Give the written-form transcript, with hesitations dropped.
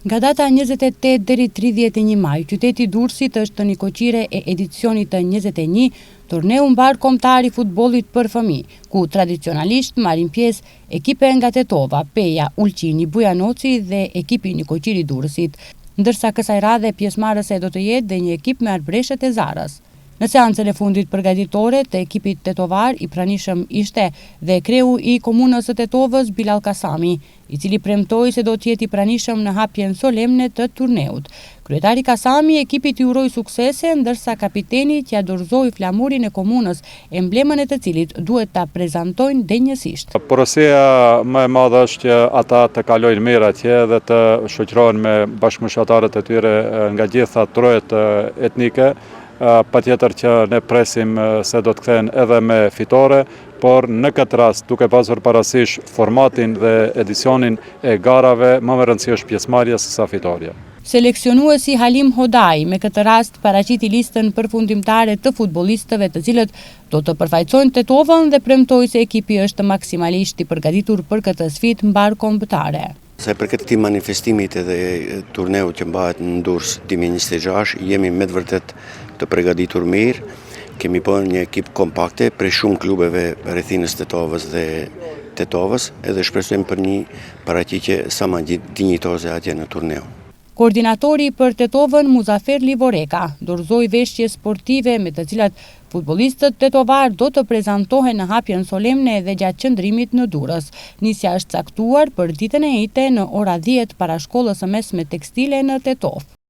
Nga data 28 deri 31 maj, qyteti Durrësit është një koqire e edicionit të 21 turneu mbar kombëtar i futbollit për fëmijë, ku tradicionalisht marrin pjesë ekipe nga Tetova, Peja, Ulqini, Bujanoci dhe ekipi një koqiri Durrësit, ndërsa kësaj radhe pjesëmarrëse do të jetë dhe një ekip me Arbëreshët e Zarës. Në seancën e fundit përgatitore të ekipit tetovar i pranishëm ishte dhe kreu i komunës së Tetovës Bilal Kasami, i cili premtoi se do të jetë i pranishëm në hapjen solemne të turneut. Kryetari Kasami ekipit i uroi suksese, ndërsa kapiteni t'ia dorëzoi flamurin e komunës, emblemën e të cilit duhet ta prezantojnë denjësisht. Porosia më e madhe është që ata të kalojnë mirë atje dhe të shoqërohen me bashkëmoshatarët e tyre nga gjitha trojet etnike. Patjetër që ne presim se do të kthehen edhe me fitore, por në këtë rast, duke pasur parasysh formatin dhe edicionin e garave, më me rëndësi është pjesëmarrja se sa fitoria. Seleksionuesi Halim Hodai me këtë rast paraqiti listën përfundimtare të futbollistëve të cilët do të përfaqësojnë Tetovën dhe premtoi se ekipi është maksimalisht i përgatitur për këtë sfidë mbar kombëtare. Se për këtë manifestimit edhe turneut që mbahet në Durrës 2026, jemi me të vërtet të përgatitur mirë. Kemi bërë një ekip kompakte prej shumë klubeve rrethinës Tetovës dhe Tetovës, edhe shpresojmë për një paraqitje sa më dinjitoze atje në turneu. Koordinatori për Tetovën Muzafer Livoreka dorëzoi veshje sportive me të cilat futbollistët tetovar do të prezantohen në hapjen solemne dhe gjatë qëndrimit në Durrës. Nisja është caktuar për ditën e njëjtë në ora 10 para shkollës së mesme tekstile në Tetovë.